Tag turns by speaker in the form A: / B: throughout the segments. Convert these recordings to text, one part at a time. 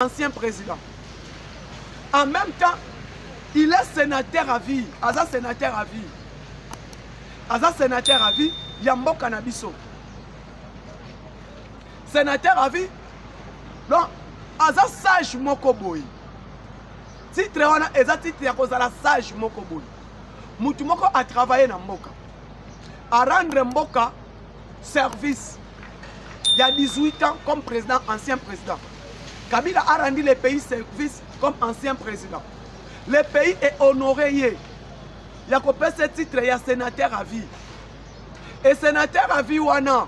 A: ancien président. En même temps, il est sénateur à vie. Aza sénateur à vie. Aza sénateur à vie. Yambo Canabiso. Sénateur à vie. Donc, Aza sage Mokoboy. Titre wana eza titre ya kozala sage Mokoboy. Mutu moko a travaillé na mboka. A rendre mboka service. Il y a 18 ans comme président, ancien président. Kabila a rendu le pays service comme ancien président. Le pays est honoré. Il y a coupé ce titre, il y a sénateur à vie. Et sénateur à vie, wana.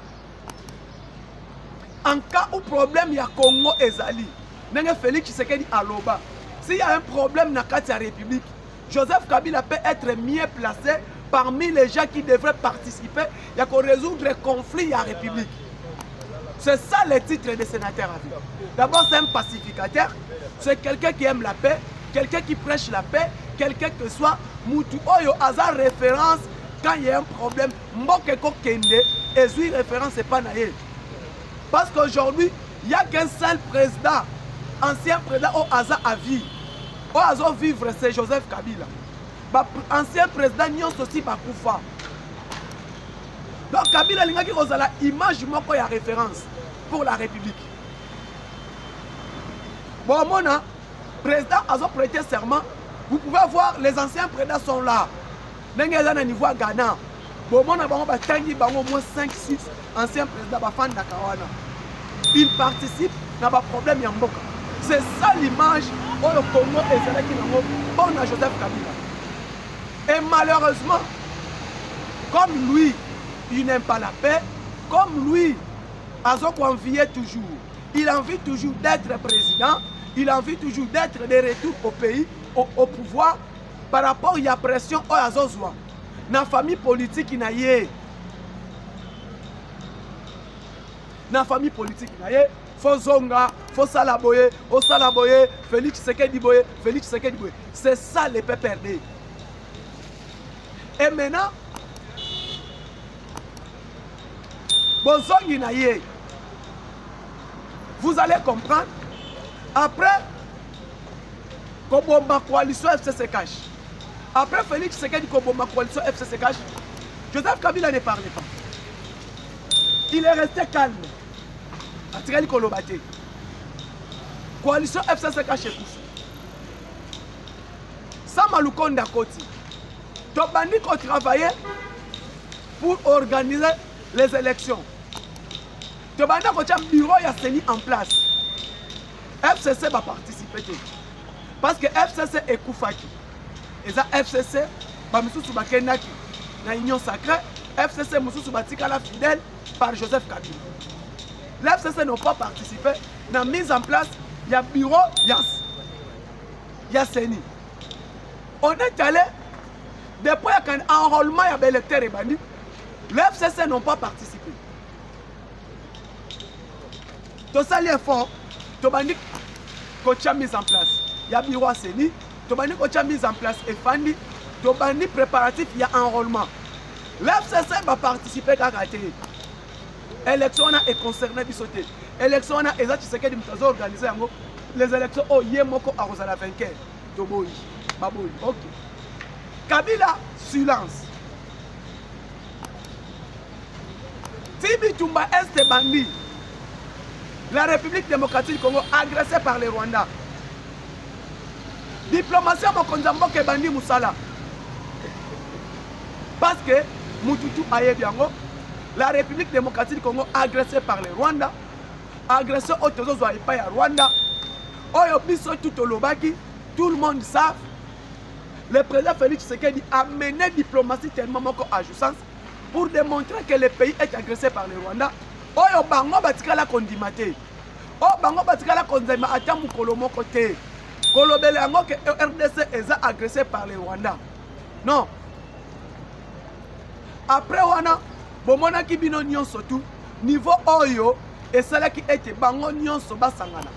A: En cas où problème, il y a Congo et Zali. N'est-ce Félix Tshisekedi Aloba. S'il y a un problème dans la République, Joseph Kabila peut être mieux placé parmi les gens qui devraient participer. Il y a qu'on résoudre les conflits à la République. C'est ça le titre de sénateur à vie. D'abord, c'est un pacificateur. C'est quelqu'un qui aime la paix, quelqu'un qui prêche la paix, quelqu'un que soit Moutou Oyo Hazard référence quand il y a un problème. Mbokeko Kende, et lui référence, c'est pas naïe. Parce qu'aujourd'hui, il n'y a qu'un seul président, ancien président au Hazard à vie. Au Hazard vivre, c'est Joseph Kabila. Ancien président, Nyon Sossi Bakoufa. Donc Kabila Lingaki Rosala, image moko ya référence pour la République. Bon, mon président a prêté serment. Vous pouvez voir, les anciens présidents sont là. N'engagez niveau Ghana. Bon, mon tangi bango au moins 5-6 anciens présidents bafan Dakawana. Ils participent dans le problème Yamboka. C'est ça l'image où le Congo est celui qui n'a bon à Joseph Kabila. Et malheureusement, comme lui, il n'aime pas la paix, comme lui, Azok enviait toujours. Il a envie toujours d'être président, il a envie toujours d'être de retour au pays, au pouvoir, par rapport à la pression au Azozwa. Dans la famille politique, il n'a pas. Dans la famille politique, il n'a pas. Faut Zonga, faut Salaboye, au Salaboye, Félix Tshisekedi Boye, Félix Tshisekedi Boye. C'est ça les PPRD. Et maintenant, vous allez comprendre. Après, Kobomba coalition FCC cache. Après Félix Tshisekedi Kobomba coalition FCC cache, Joseph Kabila ne parlait pas. Il est resté calme. Atirali Kolobate. Coalition FCC cache et tout. Samalukonda Koti. Tobandi ko travailler pour organiser les élections. Tobanda ko un bureau ya seni en place. FCC va participer. Parce que FCC est Koufaki. Et ça FCC ba misusu ba kenaki na union sacrée, FCC misusu ba tikala fidèle par Joseph Kabila. Les FCC n'ont pas participé dans la mise en place, il y a bureau, il y a seni. On est allé depuis qu'il y a un enrôlement, il y a des électeurs et bandits. Les FCC n'ont pas participé. Tout ça, il est fort. Tout bandit qui a mis en place. Il y a bureau à Séni. Tout bandit qui a mis en place et Fandi. Tout bandit préparatif, il y a enrôlement. Les FCC va participer à la l'élection est concernée du sauté. L'élection est exactement organisée. Les élections, oh, il y a moko à Rosala vainqueur. Toboyi. Baboyi. Ok. Kabila, silence. Tibi Tumba Est bandit. La République démocratique du Congo agressée par les Rwandais. Diplomatie à Mokonzambo ke bandi Moussala. Parce que Moututu Ayebiango, la République démocratique du Congo agressée par les Rwandais, agressée au Tozo à Rwanda, Oyobiso tout au Lobaki, tout le monde savent. Le président Félix Tshisekedi a mené diplomatie tellement à jouissance pour démontrer que le pays est agressé par les Rwandais. Oyo bango batika la kondimate. O bango batika la kondima atamu kolomo côté. Kolobele yango que RDC est agressé par les Rwandais. Non. Après wana bomona ki bino nyonso tout niveau oyo et cela qui était bango nyonso basangana.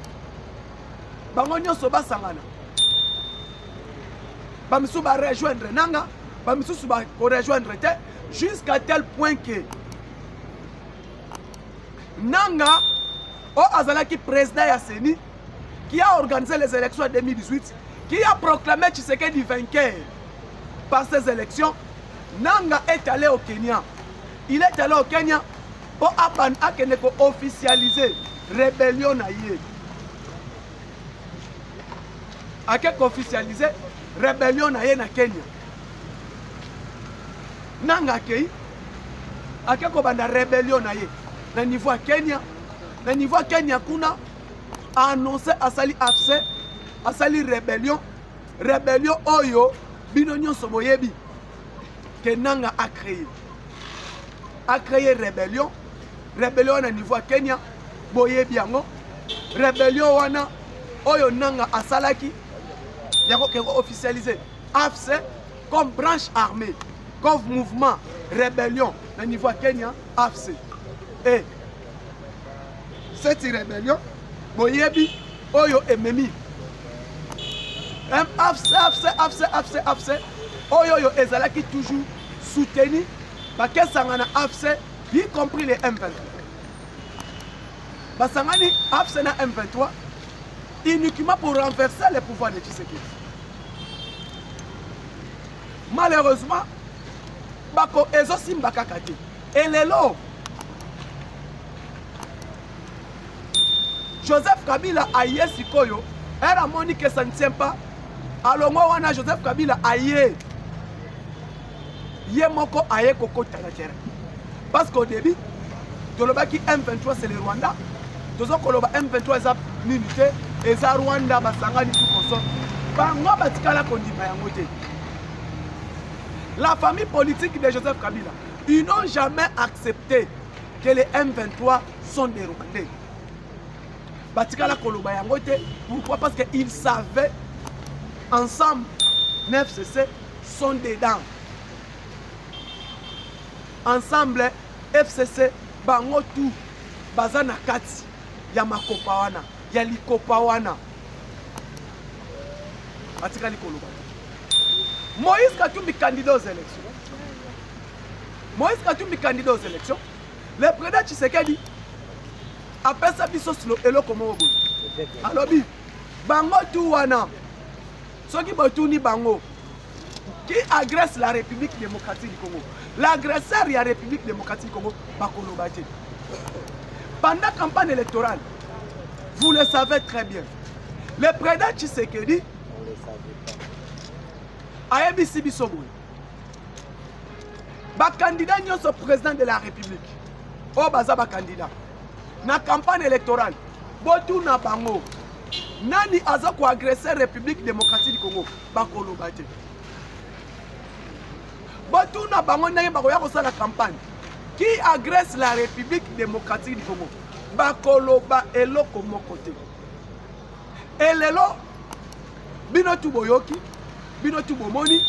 A: Bango nyonso basangana. Bamisu ba rejoindre nanga, bamisu ba rejoindre te jusqu'à tel point que Nanga, o azalaki président ya Seni qui a organisé les élections en 2018, qui a proclamé Tshisekedi vainqueur par ces élections, Nanga est allé au Kenya. Il est allé au Kenya pour officialiser la rébellion. A officialiser la rébellion na Kenya. Nanga kei a banda rébellion na niveau à Kenya. Na niveau à Kenya kuna a annoncé asali afse asali rébellion oyo bino nyonso boyebi que Nanga a créé rébellion na niveau à Kenya boyebi yango rébellion wana oyo Nanga asalaki yako keko officialisé AFC comme branche armée comme mouvement rébellion na niveau à Kenya AFC. Et cette rébellion boyebi oyo ememi AFC oyo ezalaki toujours soutenu bakesanga na AFC y compris les M23 basangani AFC na M23 uniquement pour renverser le pouvoir de Tshisekedi. Malheureusement bako ezosimba kaka te et lelo Joseph Kabila aye sikoyo era moni que ça ne tient pas alongo wana Joseph Kabila aye ye moko aye kokota na terrain parce qu'au début tolobaki M23 c'est le Rwanda tozo koloba M23 eza unité eza Rwanda basangani tout consort bango batikala kondima yango te. La famille politique de Joseph Kabila, ils n'ont jamais accepté que les M23 sont des Rwandais. Batikala koloba yango te. Pourquoi? Parce qu'ils savaient ensemble 9CC sont dedans. Ensemble FCC bango tout bazana kati ya makopa wana ya likopa wana batikali koloba. Moïse Katumbi candidat aux élections. Moïse Katumbi candidat aux élections. Le président Tshisekedi appelle ça biso slo elo komo obo. Alobi bango tout wana. Soki botuni bango qui agresse la République démocratique du Congo. L'agresseur de la République démocratique du Congo bakoloba te. Pendant la campagne électorale, vous le savez très bien. Le président Tshisekedi ayebisi biso boye bakandidat nyonso président de la République oyo baza bakandidat na campagne électorale botuna bango nani aza koagresse République démocratique du Congo bakoloba te. Botuna bango ndenge bakoya kosala campagne qui agresse la République démocratique du Congo bakoloba eloko moko te. Elelo bino tu boyoki bino tu bomoni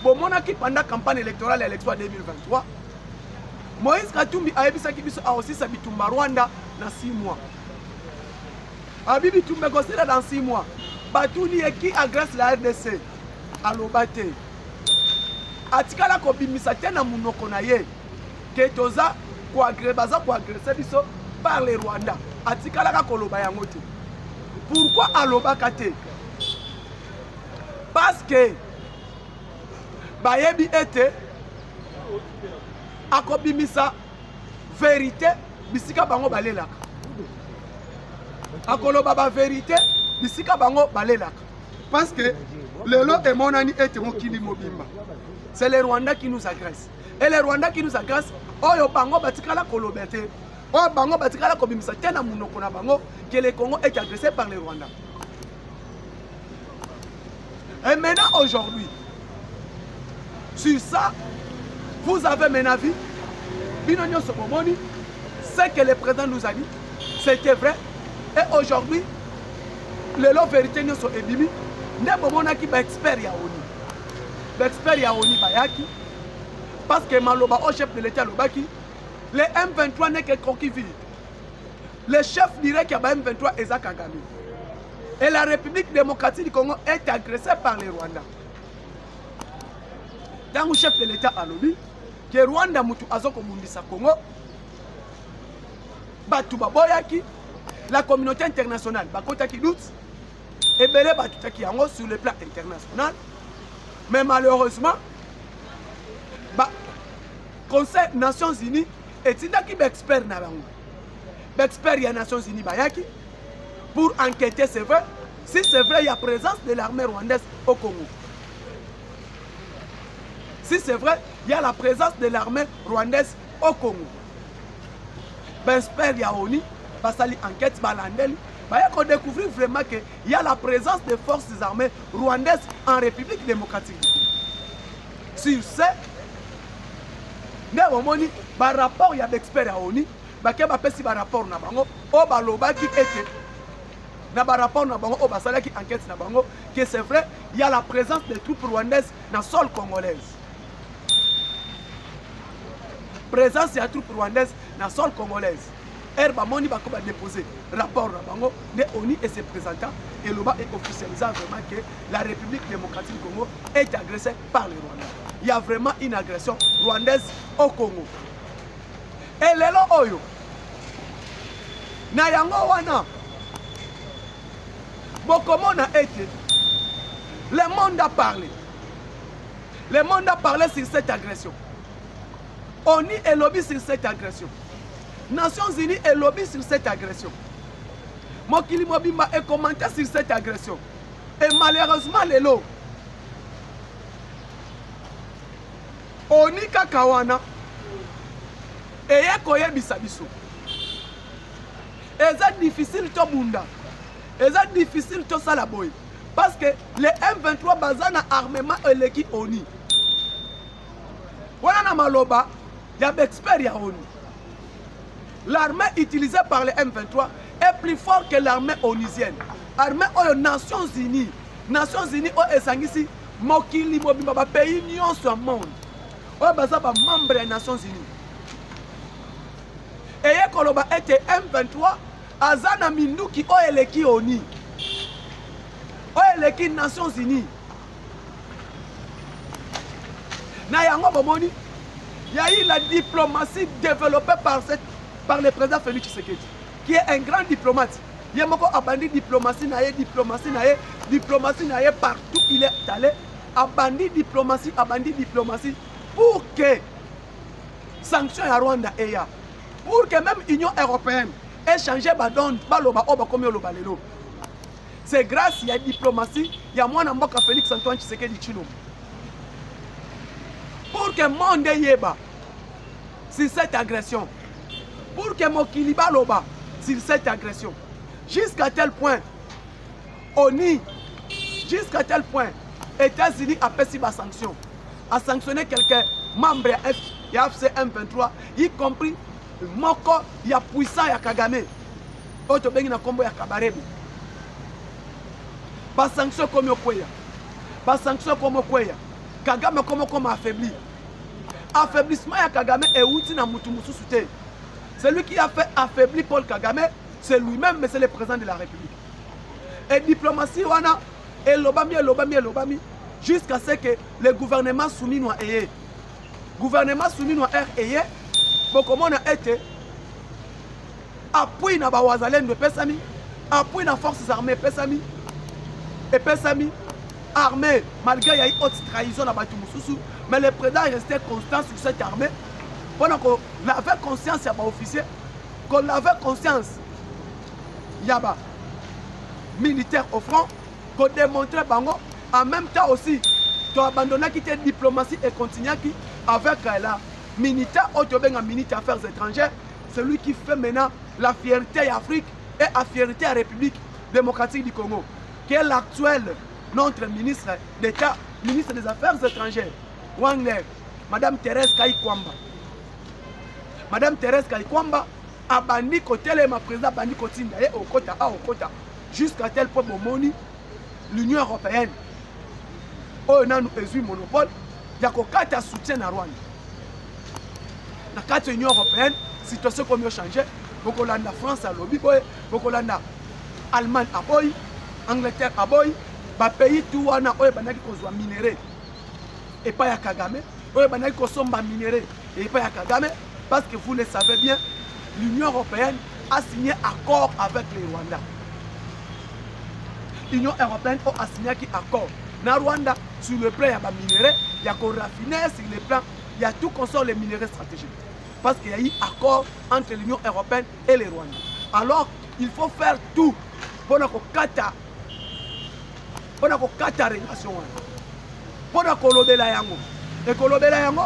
A: bomonaki pendant la campagne électorale à l'élection 2023 Moïse Katumbi ayebisaki biso aosisa bitumba Rwanda dans 6 mois. Abibi bitumba kosila dans 6 mois. Batuni qui agresse la RDC alobate atikala kobimisa tena munoko na ye ke toza koagresse biso par les Rwanda atikala ka koloba yango te. Pourquoi alobaka te? Parce que bayebi ete akobimisa vérité bisika bango balelaka akoloba ba vérité bisika bango balelaka parce que lelo emonani ete mokili mobimba. C'est les Rwandais qui nous agressent et les Rwandais qui nous agressent oyo bango batikala koloba te oyo bango batikala kobimisa tena munoko na bango que le Congo est agressé par les Rwandais. Et maintenant, aujourd'hui, sur ça, vous avez mon avis. Binonio Sobomoni, ce que le président nous a dit, c'était vrai. Et aujourd'hui, le lot vérité nous sont ébimi. Ne bomona qui ba expert yaoni. Ba expert yaoni bayaki. Parce que Maloba au chef de l'État Lobaki, le M23 n'est que coquille vide. Le chef dirait qu'il y a M23 et Kagame. Et la République démocratique du Congo est agressée par les Rwandais. Dans le chef de l'État à l'ONU, que Rwanda mutu azoko mundisa Congo, batu baboyaki, la communauté internationale bakota ki doute, et belé batutaki yango sur le plan international. Mais malheureusement, Conseil des Nations Unies et tindaki expert na bango. Expert des Nations Unies bayaki pour enquêter, c'est vrai. Si c'est vrai, il y a présence de l'armée rwandaise au Congo. Si c'est vrai, il y a la présence de l'armée rwandaise au Congo. Expert ya ONU, basali enquête balandeli, on découvrir vraiment qu'il y a la présence des forces armées rwandaises en République démocratique du Congo. Sur ce, par rapport, il y a des experts à ONU, si par rapport na bango, o baloba qui était na par rapport na bango, o basala qui enquête na bango, que c'est vrai, il y a la présence des troupes rwandaises dans le sol congolais. Présence de la troupe rwandaise dans le sol congolais. Herba Moni va déposer rapport na bango de ONU et ses représentants et l'OBA est officialisant vraiment que la République démocratique du Congo est agressée par les Rwandais. Il y a vraiment une agression rwandaise au Congo. Et lelo oyo na yango wana bokomo na été le monde a parlé. Le monde a parlé sur cette agression. ONU est lobby sur cette agression. Nations Unies est lobby sur cette agression. Mokili Mobimba est commenté sur cette agression. Et malheureusement, les lots. ONU Kakawana et Yakoye Bisabiso. Et c'est difficile to bunda. Et c'est difficile to salaboy. Parce que les M23 bazana armement et l'équipe ONU. Voilà na maloba. Il y a des experts à ONU. L'armée utilisée par les M23 est plus forte que l'armée onusienne. L'armée aux Nations Unies. Nations Unies aux Esangisi, Mokili Mobimba, pays union sur le monde. Aux Bazaba, membre des Nations Unies. Et Koloba était M23, Azana Minduki, aux Eleki ONU. Aux Eleki Nations Unies. Nayango Bomoni. Il y a eu la diplomatie développée par le président Félix Tshisekedi, qui est un grand diplomate. Il y a beaucoup abandonné diplomatie, diplomatie partout il est allé. Abandonné diplomatie, pour que sanctions à Rwanda et pour que même l'Union européenne ait changé de. C'est grâce à la diplomatie, il y a moins de Félix Antoine Tshisekedi Tshilombo. Pour que le monde yeba sur cette agression, pour que Mokili Baloba sur cette agression, jusqu'à tel point, ONU, jusqu'à tel point, États-Unis a fait des sanctions, a sanctionné quelqu'un, membre de FC M23, y compris Moko, il y a puissant, il y a Kagame, autre bengi na kombo ya Kabarebe. Pas sanction comme Yokoya, pas sanction comme Yokoya. Kagame comment affaibli. Affaiblissement ya Kagame est outil na mutu mususu te. Celui qui a fait affaiblir Paul Kagame, c'est lui-même, mais c'est le président de la République. Et diplomatie wana et lobami, jusqu'à ce que le gouvernement soumis noa eye. Gouvernement soumis noa eye, comment on a été appui na bawazalen de pesami, appui na forces armées pesami, et pesami. Armée, malgré qu'il y a eu haute trahison dans Batumususu, mais le président est resté constant sur cette armée. Pendant qu'on avait conscience, il y a des officiers, qu'on avait conscience, il y a des militaires au front, qu'on démontrait bango, en même temps aussi, qu'on abandonnait qui était diplomatie et continuait avec la militaire, militaire affaires étrangères, celui qui fait maintenant la fierté à l'Afrique et la fierté à la République démocratique du Congo, qui est l'actuel. Notre ministre d'État, ministre des Affaires étrangères, Wangler, Madame Thérèse Kayikwamba. Madame Thérèse Kayikwamba a bandi côté ma président bandi côté au quota A au quota jusqu'à tel point bomoni l'Union européenne. Oh non nous eu monopole, il y a qu'au soutien à Rwanda. La carte Union européenne, situation comme changé, beaucoup la France à lobby boy, beaucoup la Allemagne à boy, Angleterre à boy. Ba pays tout wana oyo banaki kozwa minéré et pas ya Kagame oyo banaki kosomba minéré et pas ya Kagame parce que vous le savez bien l'Union européenne a signé accord avec les Rwandais. Union européenne a signé un accord. Na Rwanda, sur le plan, il y a des minéraux, il y a des raffinés, sur le plan, il y a tout concernant les minéraux stratégiques. Parce qu'il y a eu un accord entre l'Union européenne et les Rwandais. Alors, il faut faire tout pour que Qatar relation. Pour que la yango. Et que la yango,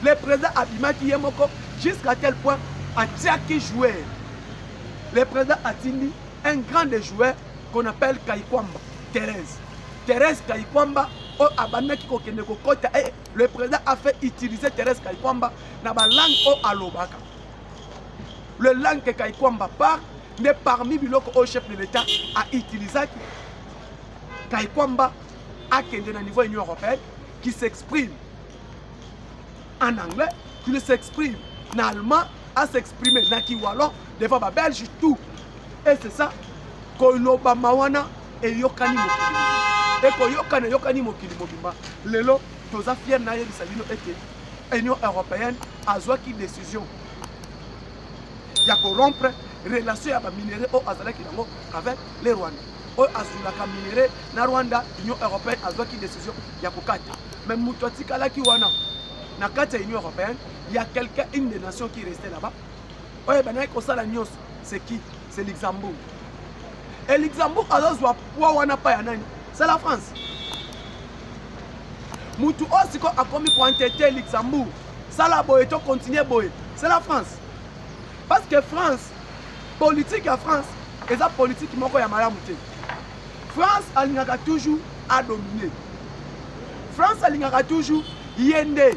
A: le président Abimaki Yemoko, jusqu'à tel point, a Tiaki joueur. Le président a dit un grand joueur qu'on appelle Kaikwamba, Thérèse. Thérèse Kaikwamba, le président a fait utiliser Thérèse Kaikwamba dans la langue au Alobaka. Le langue que Kaikwamba parle n'est parmi les chefs de l'État à utiliser Kaikwamba à niveau de l'Union européenne qui s'exprime en anglais, qui s'exprime en allemand, à s'exprimer en kiwalon devant les Belges, tout. Et c'est ça que l'Obama et Yokani Mokili. Et que Yokani Mokili Mobimba. Lelo, tous les fiers naïe de Salino était l'Union européenne a joué une décision. Il y a qu'on rompre relation avec les minéraux avec les Rwandais. Au Azulaka minéraux, na Rwanda, l'Union européenne a joué une décision. Il y a qu'on kata. Mais Moutouatika la Kiwana, na kata l'Union européenne, il y a quelqu'un, une des nations qui est restée là-bas. C'est qui? C'est Luxembourg. Et Luxembourg, c'est la France. Moutou aussi a commis pour entêter Luxembourg. Ça la boye, tu continues boye. C'est la France. Parce que France, politique à France, et ça politique qui m'a dit France, elle n'a toujours à dominer. France, elle n'a toujours yende.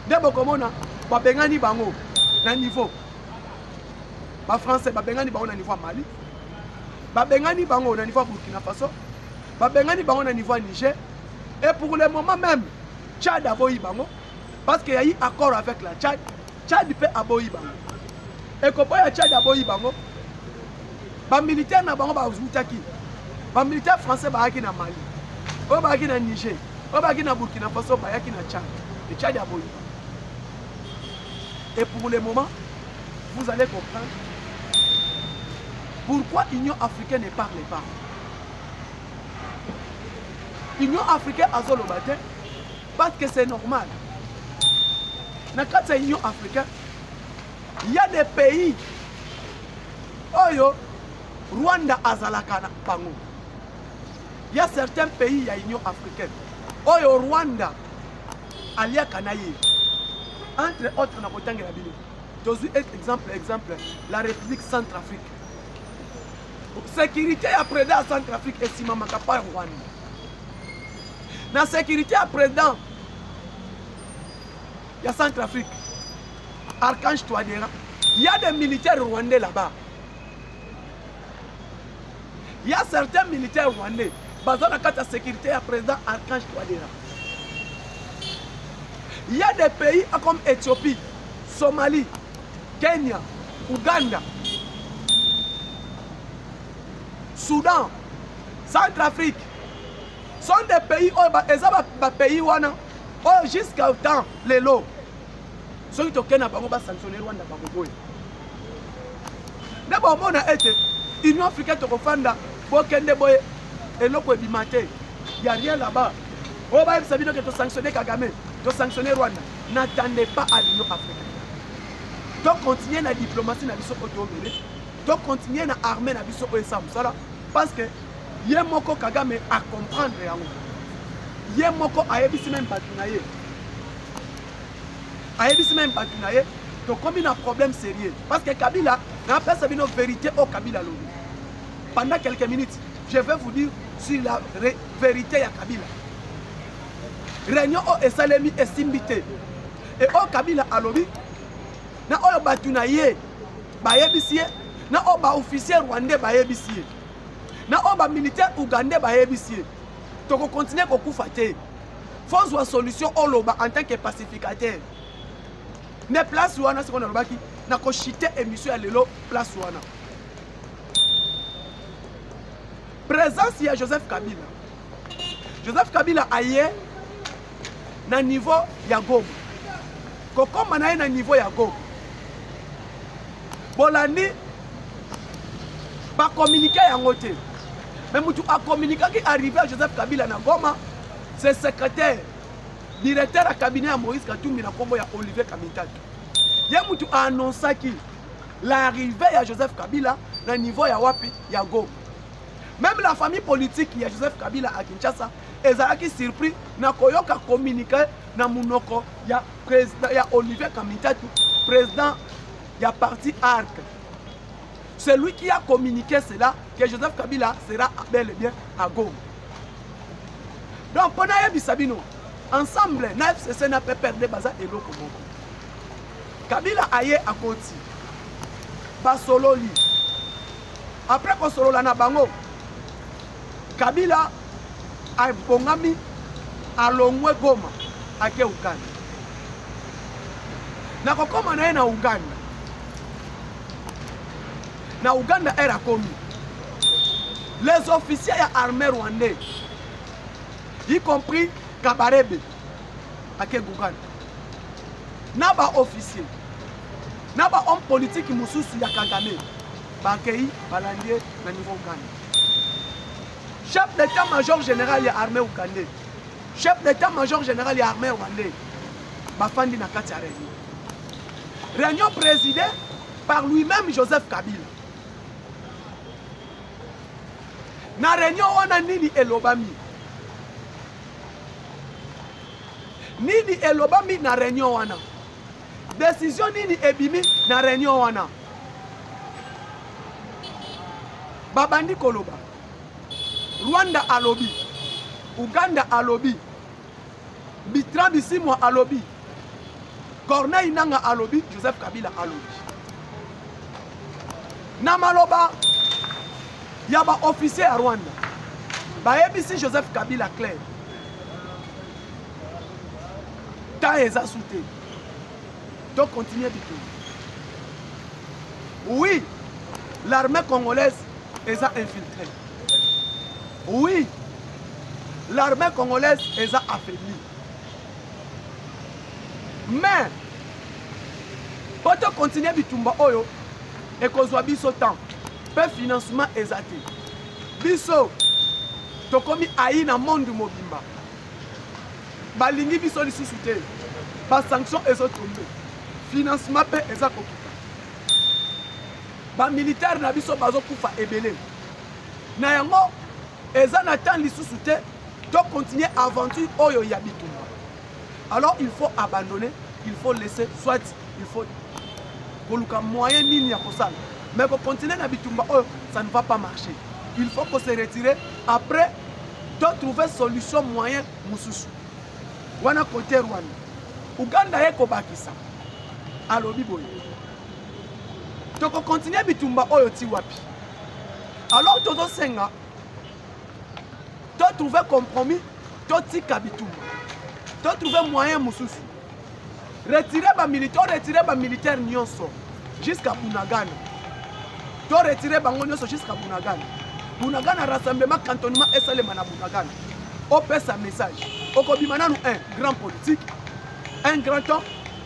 A: D'abord, comment on a Babengani Bango, na niveau. Ba français, Babengani Bango na niveau Mali. Babengani Bango na niveau Burkina Faso. Babengani Bango na niveau Niger. Et pour le moment même, Tchad a boyi Bango. Parce qu'il y a eu accord avec la Tchad. Tchad peut aboyi Bango. Et quand il y a Tchad a boyi Bango, les militaires na Bango ba uzutaki. Les militaires français ba yaki na Mali. Ba yaki na Niger. Ba yaki na Burkina Faso, ba yaki na Tchad. Et Tchad a boyi. Et pour le moment, vous allez comprendre pourquoi l'Union africaine ne parle pas. L'Union africaine a le bâtiment parce que c'est normal. Dans l'Union africaine, il y a des pays. Oyo, Rwanda Azalakana Pango. Il y a certains pays, il y a l'Union africaine. Oyo, Rwanda, Alia Kanaye. Entre autres, on a potangé la Bible. Exemple, la République Centrafrique. Sécurité après dans Centrafrique et si maman pas Rwanda. La sécurité après dans il y a Centrafrique. Archange Touadéra. Il y a des militaires rwandais là-bas. Il y a certains militaires rwandais. Basant la sécurité à président Archange Touadéra. Il y a des pays comme Éthiopie, Somalie, Kenya, Ouganda, Soudan, Centrafrique. Sont des pays où les pays jusqu'à temps les lots. Ceux qui ont sanctionné Rwanda. D'abord, on a été l'Union africaine de Rwanda pour qu'elle boye et l'eau peut bimater. Il n'y a rien là-bas. On va savoir que tu as sanctionné Kagame. De sanctionner Rwanda, n'attendez pas à l'Union africaine. Donc continuez la diplomatie na biso automobile. Donc continuez la armée na biso OSAM. Parce que Yemoko Kagame a comprendre yango. Yemoko a yebisi même batunaye. A yebisi même batunaye. Donc comme il y a un problème sérieux. Parce que Kabila n'a pas sa vérité au Kabila lobby. Pendant quelques minutes, je vais vous dire sur la vérité à Kabila. Réunion au Esalemi et Simbité. Et au Kabila alobi, na o batunaye, bayebisie, na o ba officier rwandais bayebisie, na o ba militaire ougandais bayebisie. Toko continuer ko kufate. Faut voir solution au loba en tant que pacificateur. Ne place wana ce qu'on a lobaki, na ko chiter émission à lelo place wana. Présence il y a Joseph Kabila. Joseph Kabila aye na niveau ya Goma. Koko manaye na niveau ya Goma. Bolandi ba communiquer yango te. Mais Moutou a communiqué qui est arrivé à Joseph Kabila na Goma, c'est secrétaire, directeur à cabinet à Moïse Katumbi na Kombo ya Olivier Kamitatu. Yé Moutou a annoncé que l'arrivée à Joseph Kabila na niveau ya wapi ya Goma. Même la famille politique ya Joseph Kabila à Kinshasa, ezalaki surpris na koyoka communiqué na munoko ya président ya Olivier Kamitatu, président ya parti ARC. C'est lui qui a communiqué cela, que Joseph Kabila sera bel et bien à Goma. Donc, pendant Bisabino, ensemble, na FCC n'a pas perdu Baza et l'autre. Kabila aye à Koti. Basololi. Après qu'on solo la Nabango, Kabila a bongami à Longwe Goma, à Uganda. Na kokoma na na Uganda. Na Uganda era komi. Les officiers ya armée rwandais, y compris Kabarebe, à Uganda. Naba officier, naba homme politique mususu ya Kagame, bakei balandie na niveau Uganda. Chef d'état-major général ya armée ougandais, chef d'état-major général ya armée rwandais, bafandi na kati ya réunion. Réunion présidée par lui-même Joseph Kabila. Na réunion wana nini elobami. Nini elobami na réunion wana. Décision nini ebimi na réunion wana. Babandi koloba. Rwanda alobi. Uganda alobi. Bertrand Bisimwa alobi. Corneille Nanga alobi. Joseph Kabila alobi. Na maloba. Yaba officier à Rwanda. Baebisi Joseph Kabila clair. Ta eza souté. Donc continuez du tout. Oui, l'armée congolaise est infiltrée. Oui, l'armée congolaise est affaiblie. Mais, pour continuer du tout, et qu'on soit biso temps. Peu financement exacté. Biso, to komi aïe na monde mobimba. Balingi biso li sousouté. Ba sanction ezo tombé. Financement pe eza kokita. Ba militaire na biso bazo kufa ebele. Na yango eza na temps li sousouté. To continuer aventure oyo ya bitumba. Alors il faut abandonner, il faut laisser, soit il faut koluka moyen nini ya kosala. Mais pour continuer à Bitumba, ça ne va pas marcher. Il faut qu'on se retire. Après, de trouver solution moyen mususu. Wana côté Rwanda. Uganda eko bakisa. Alobi boy. Donc on continue à Bitumba oyo ti wapi. Alors toto senga. To trouver compromis, to tika Bitumba. To trouver moyen mususu. Retirer ba militaire nyonso jusqu'à Bunagana. To retirer bango nyonso jusqu'à Bunagana. Bunagana rassemblement cantonnement et salema na Bunagana. On passe un message. Okobima nanu un grand politique, un grand homme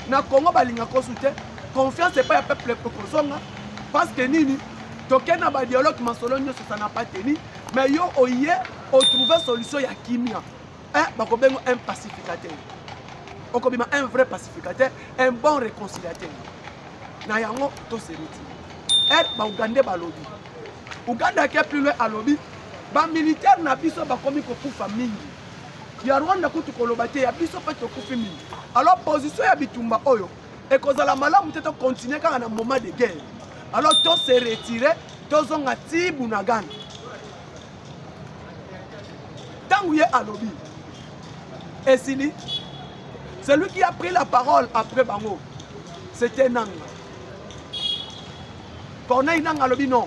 A: na Congo balinga konsulter, confiance pas ya peuple kokozonga parce que nini tokena ba dialogue masolo nyonso ça n'a pas tenu, mais yo oye o trouver solution ya kimia. Bakobengo un pacificateur. Okobima un vrai pacificateur, un bon réconciliateur. Na yango to se retire. Ba Uganda balobi. Uganda qui est plus loin à lobby. Ba militaire na biso ba komi ko kufa mingi. Ya Rwanda kutu kolobate ya biso pe to kufa mingi. Alors position ya Bitumba oyo et kozala malamu te to continuer kaka na moment de guerre. Alors to se retirer, to zonga ti Bunagana. Tanguye à lobby. Et Sili, celui qui a pris la parole après Bango, c'était Nanga. Corneille Nanga lobby non.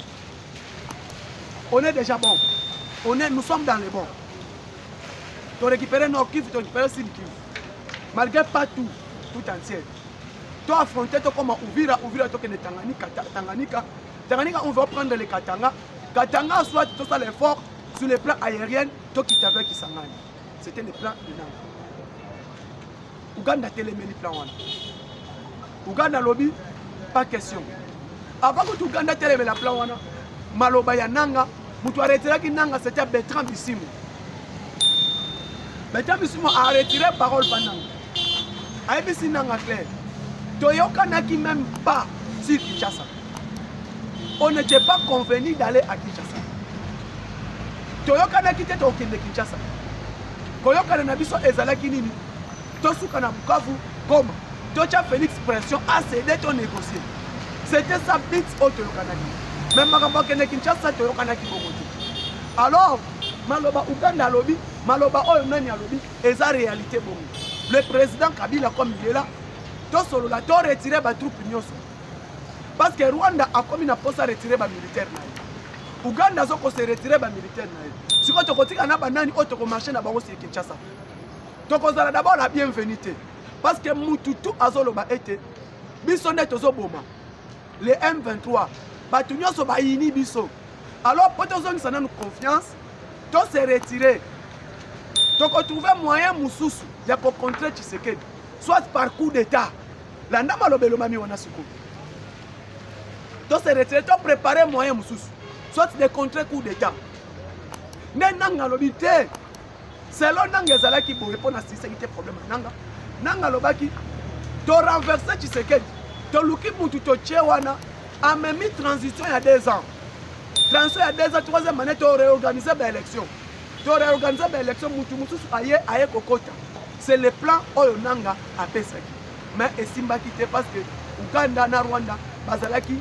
A: On est déjà bon. Nous sommes dans les bons. Tu récupères Nord Kivu, tu récupères Sud Kivu. Malgré pas tout entier. Tu as affronté comme Ouvira, tu es Tanganyika. Tanganyika, on va prendre les Katanga. Katanga, soit tout ça l'effort sur les plans aériens, tu qui t'avais qui s'engage. C'était le plan de Nanga. Uganda télémé le plan. Uganda lobby, pas question. Avant que Uganda télémé la plan, Maloba ya Nanga, mutu a retiré qui nanga c'était Bertrand Bissimo. Bertrand Bissimo a retiré parole pendant. Aïbisi nanga clair. Toyoka n'a qui même pas sur Kinshasa. On n'était pas convenu d'aller à Kinshasa. Toyoka n'a quitté au Kinshasa. Koyoka na biso ezalaki nini? Tosuka na Bukavu comme Tocha Félix Pression a cédé ton négocier. C'était ça bit au Toyokanaki. Même Makambo Kene Kinshasa Toyokanaki Bogoto. Alors, Maloba Uganda lobby, Maloba Oyonani lobby, et ça réalité bon. Le président Kabila comme il est là, tout solo la to retiré ba troupe nyonso. Parce que Rwanda a comme une poste à retirer ba militaire na. Uganda zoko se retirer ba militaire na. Si quand tu kotika na banani otoko marché na bango sur Kinshasa. Donc d'abord la bienvenue. Parce que Mututu azoloba été biso net ozoboma. Les M23 batunyo so ba yini biso. Alors pour tous ceux qui nous confiance, to se retirer. Donc on trouve moyen mususu de contrer Tshisekedi, soit par coup d'état. La ndama lobelo mami wana suko. To se retirer, to préparer moyen mususu, soit de contrer coup d'état. Nanga lobité. Selon nanga ezalaki bo répondre à Tshisekedi problème nanga. Nanga lobaki to renverser Tshisekedi. To luki mutu to tchewana a même transition il y a 2 ans. Transition il y a 2 ans, troisième année to réorganiser l'élection. To réorganiser l'élection mutu mususu aye kokota. C'est le plan oyo nanga a pesaki. Mais esimba kité parce que Uganda na Rwanda bazalaki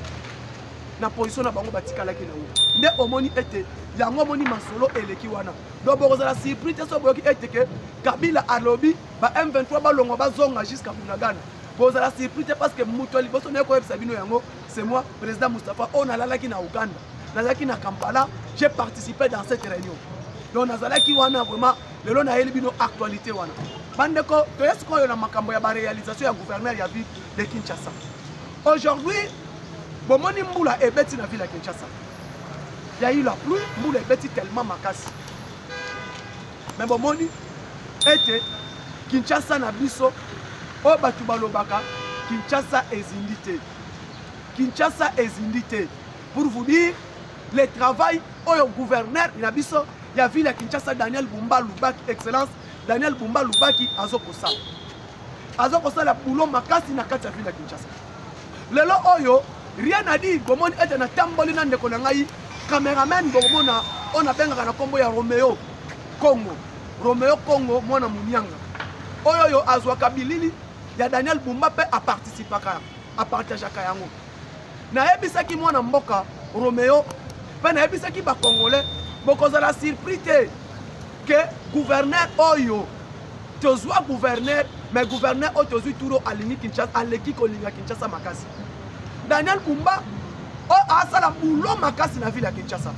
A: na position na bango batikalaki na wo. Nde omoni ete yango moni masolo eleki wana. Donc bozala surprise so boyoki ete ke Kabila alobi ba M23 balongo bazonga jusqu'à Bunagana. Bozala surprise parce que muto liboso ne ko yebisa bino yango c'est moi président Moustapha on alalaki na Uganda. Nazalaki na Kampala, j'ai participé dans cette réunion. Donc nazalaki wana vraiment lelo na yeli bino actualité wana. Bandeko to yesko yo na makambo ya ba réalisation ya gouverneur ya ville de Kinshasa. Aujourd'hui bomoni mbula ebeti na ville ya Kinshasa. Il y a eu la pluie, mbula ebeti tellement makasi. Mais bomoni était Kinshasa na biso o batu balobaka Kinshasa ezindité. Kinshasa ezindité. Pour vous dire le travail au gouverneur na biso ya ville ya Kinshasa Daniel Bumba Lubaki excellence Daniel Bumba Lubaki azokosa. Azokosa la boulot makasi na kati ya ville ya Kinshasa. Lelo oyo rien à dire bomoni était na tamboli na ndeko na ngai cameraman bomona on a bengaka na kombo ya Romeo Congo. Romeo Congo mwana munyanga. Oyo yo azwaka bilili ya Daniel Bumba pe a participaka a partageaka yango. Na yebisaki mwana mboka Romeo pe na yebisaki ba congolais bokozala surprise que gouverneur oyo tozwa gouverneur mais gouverneur oyo tozwi turo alingi Kinshasa aleki kolinga Kinshasa makasi. Daniel Bumba o asala boulot makasi na ville ya Kinshasa.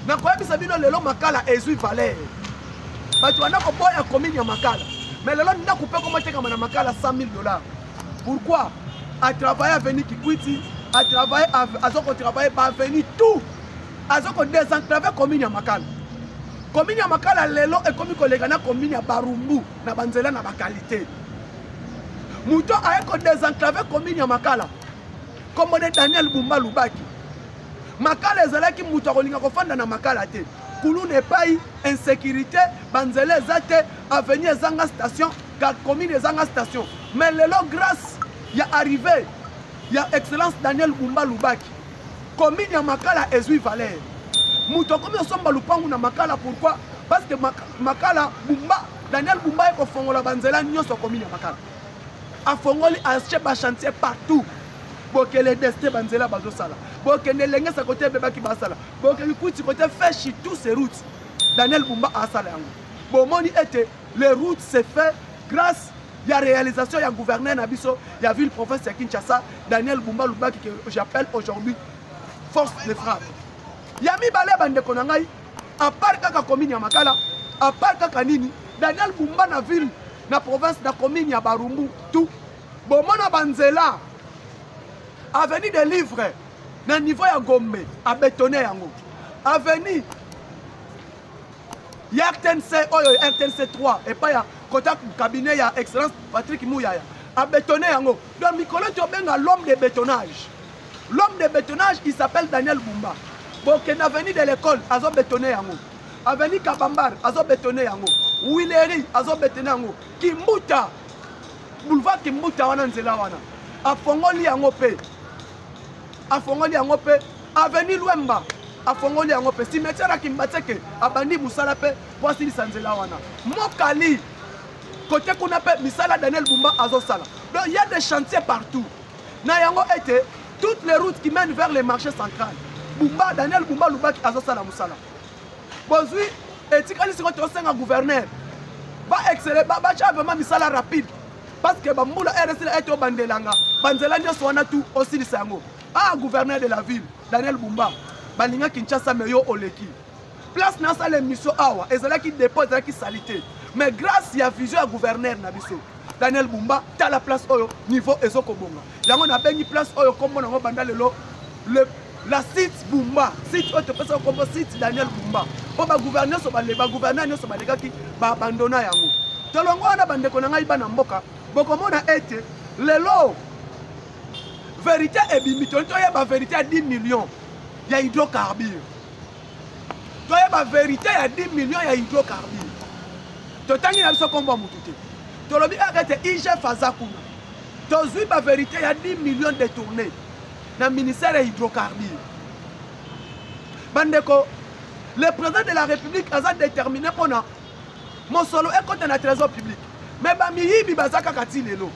A: Na koyebisa bino lelo makala ezwi valeur. Batu wana ko boya commune ya makala. Mais lelo nda couper comment teka na makala $100,000. Pourquoi? A travailler à venir Kikwiti, a travailler à zoko travailler pas venir tout. A zoko désenclaver commune ya makala. Commune ya makala lelo e komi kolega na commune ya Barumbu na banzela na ba qualité. Muto a ko désenclaver commune ya makala. Comme de Daniel Bumba Lubaki. Makala ezalaki muto kolinga kofanda na makala te. Koulou n'est pas insécurité, banzele zate, avenir zanga station, car commune zanga station. Mais le lot grâce, il y a arrivé, il y a excellence Daniel Bumba Lubaki. Commune ya makala ezui valeur. Muto komi osomba lupangu na makala pourquoi? Parce que makala Bumba, Daniel Bumba eko fongola banzela nyonso commune ya makala. A fongoli a cheba chantier partout. Boke le destin banzela bazo sala. Boke ne lenge sa côté bebaki basala. Boke likuti côté fait tous ces routes. Daniel Bumba a sala yango. Bomoni était les routes se fait grâce à la réalisation du gouverneur Nabiso, il y a vu le professeur Kinshasa, Daniel Bumba Lubaki que j'appelle aujourd'hui force de frappe. Yami balé bande konangai à part kaka commune ya Makala, à part kaka nini, Daniel Bumba na ville na province na commune ya Barumbu tout. Bomona banzela avenue des livres na niveau ya Gombe a bétonné yango. Avenue ya RTNC oyo RTNC 3 et pas ya contact cabinet ya excellence Patrick Mouyaya a bétonné yango. Donc Mikolo tu benga l'homme de bétonnage. L'homme de bétonnage il s'appelle Daniel Bumba. bokende avenue de l'école azo bétonné yango, avenue Kabambar azo bétonné yango, Wileri azo bétonné yango, Kimbuta boulevard Kimbuta wana nzela wana afongoli yango pe, afongoli yango pe, avenue Luemba afongoli yango pe, cimetière Kimbateke abandi musala pe voici sanzela wana Mokali côté kuna pe misala Daniel Bumba azo sala. Donc il y a des chantiers partout. Na yango été toutes les routes qui mènent vers les marchés centrales. Bumba Daniel Bumba Lubaki azo sala musala. Bozui etikali siko to senga gouverneur. Ba exceller ba cha vraiment misala rapide. Parce que bambula RSL est au bandelanga. Banzela nyo swana tout aussi lisango. Ah gouverneur de la ville Daniel Bumba. Balinga Kinshasa meyo oleki. Place na sala mission awa ezala ki dépose ki salité. Mais grâce à la vision du gouverneur Nabiso, Daniel Bumba, tu as la place au niveau Ezoko Bonga. Il y a une place au comme on a la site Bumba, site autre personne comme site Daniel Bumba. Pour le gouverneur, le gouverneur qui va abandonner yango. Tu as le bande qu'on a iba namboka, beaucoup a été le lot. Vérité et bimiton, tu as la vérité à 10 millions. Il y a hydrocarbures. Tu as la vérité à 10 millions, il y a hydrocarbures. Totangi na biso kombo mututé. Tolobi arrête IGF Azakuna. Tozui ba vérité il y a 10 millions de tournées dans le ministère des hydrocarbures. Bandeko, le président de la République a déterminé pour nous. Mon solo est contre le trésor public. Mais bamiyi bibazaka kati lelo.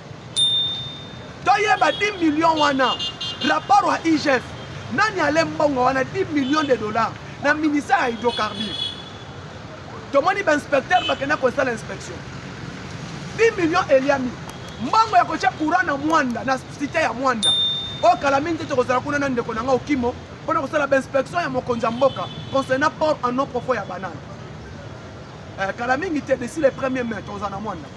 A: Toye ba 10 millions wana. Rapport à IGF. Nani alembongo wana 10 millions de dollars dans le ministère des hydrocarbures. Tout le monde est inspecteur qui a l'inspection. 10 millions Eliami. Mbango ya kocha courant na Mwanda, na cité ya Mwanda. O Kalamindi to kozala kuna nande konanga okimo, pona kosala inspection ya mokonza mboka concernant port en eau profond ya banane. Kalamindi était d'ici les premiers mai to na Mwanda.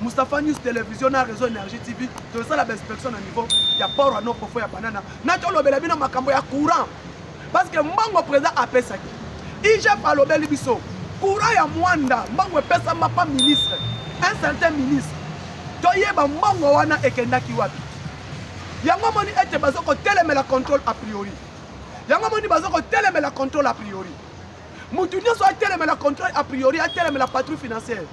A: Mustafa News Télévision na Réseau Énergie TV, to sala inspection na niveau ya port en eau profond ya banane. Na to lobela bino makambo ya courant. Parce que mbango président a pesaki. IGF a l'obéli biso. Courant ya Mwanda, mbango pesa mapa ministre. Un certain ministre. Toyeba mbango wana ekendaki wapi. Yango moni ete bazoko telemela contrôle a priori. Yango moni bazoko telemela contrôle a priori. Mutu nyoso a telemela contrôle a priori, a telemela patrouille financière.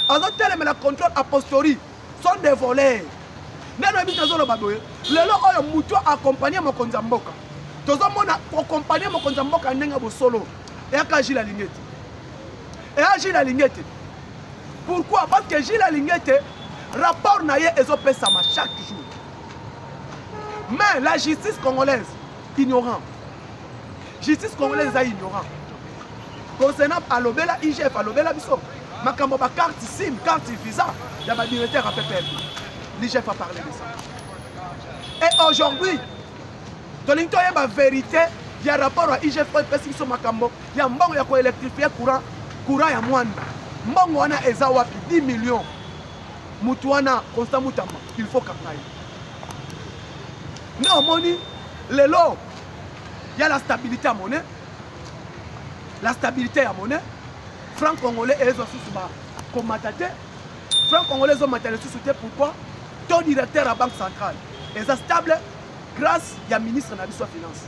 A: Azo telemela contrôle a posteriori. Sont des voleurs. Neno ebitazo lo baboye. Lelo oyo mutu accompagner mokonza mboka. Tozo mona accompagner mokonza mboka ndenga bo solo. Et à Gilles Alingete. Et à Gilles Alingete. Pourquoi? Parce que Gilles Alingete, rapport naïe et opesama chaque jour. Mais la justice congolaise, ignorant. Justice congolaise est ignorant. Concernant Alobela, IGF, Alobela Bisso, Makambo, carte SIM, carte visa, il y a un directeur à PPL. L'IGF a parlé de ça. Et aujourd'hui, dans l'intoyé, la vérité, il y a un rapport à IGF sur Makambo, il y a un bon qui a électrifié courant à Mwanda. Mbongo wana eza wapi 10 millions. Mutuana constant mutama, il faut qu'aille. Non moni lelo, il y a la stabilité à monnaie. La stabilité à monnaie. Franc congolais et les autres comme matate. Franc congolais ont matériel sous-soutien pourquoi? Ton directeur à la banque centrale est stable grâce à ministre de la finance.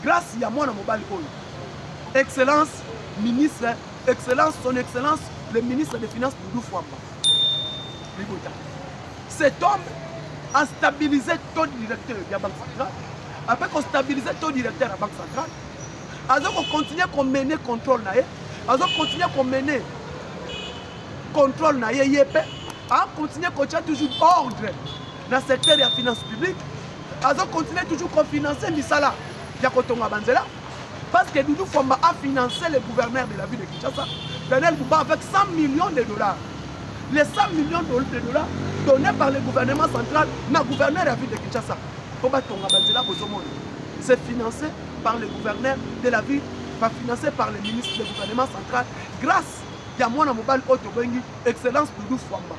A: Grâce à moi, excellence, ministre, excellence, son excellence, le ministre des Finances, Doudou Fouamba. Cet homme a stabilisé ton directeur de la Banque centrale. Après qu'on stabilise ton directeur de la Banque centrale, alors qu'on continue à mener contrôle, alors qu'on continue à mener contrôle, on continue à toujours ordre dans le secteur de la finance publique, alors qu'on continue toujours à financer Misala. Parce que Doudou Fouamba a financé le gouverneur de la ville de Kinshasa, Daniel Bumba, avec 100 millions de dollars. Les 100 millions de dollars donnés par le gouvernement central, le gouverneur de la ville de Kinshasa. C'est financé par le gouverneur de la ville, pas financé par le ministre du gouvernement central, grâce à moi, excellence Doudou Fouamba.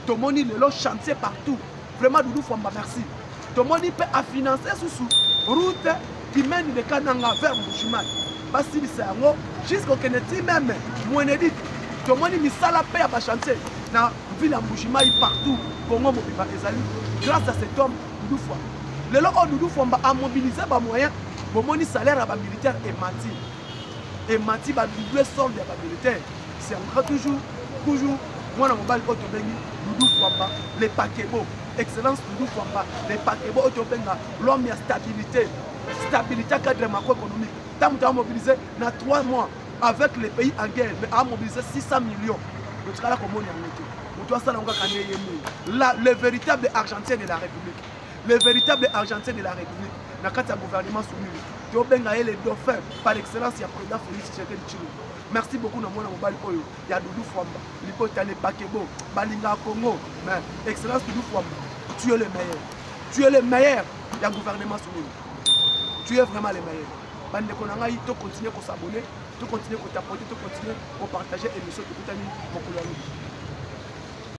A: Tout le monde est chantier partout. Vraiment, Doudou Fouamba, merci. Tout le monde peut financer sous route qui mène de Kananga vers Mbujimayi. Parce que c'est un mot, jusqu'au Kennedy même, Mouenedi, tout le monde a la paix à chantier dans la ville de Mbujimayi partout. Congo Mobiba Ezali, grâce à cet homme, Doudou Fouamba. Le lot Doudou Fouamba a mobilisé des moyens bomoni salaire à ba militaire et mati ba double solde ya ba militaire. C'est encore toujours moi na mobile auto bengi Doudou Fwamba les paquebots excellence Doudou Fwamba les paquebots auto benga l'homme ya stabilité cadre macroéconomique. Tant que mobilisé dans 3 mois avec les pays en guerre mais a mobilisé 600 millions. Le truc là comme on là le véritable argentin de la République. Le véritable argentin de la République. Dans le gouvernement soumis. Tu as les dauphins par excellence, il y a le président Félix Tshisekedi Tshilombo. Merci beaucoup dans mon mobile Oyo. Il y a Doudou Fwamba, l'hypothèse les Bakebo, Balinga Congo. Mais excellence Doudou Fwamba, tu es le meilleur. Tu es le meilleur du gouvernement soumis. Tu es vraiment le meilleur. Bande Konangaï, tu continues à s'abonner, tu continues à tapoter, tu continues à partager l'émission de Koutani, mon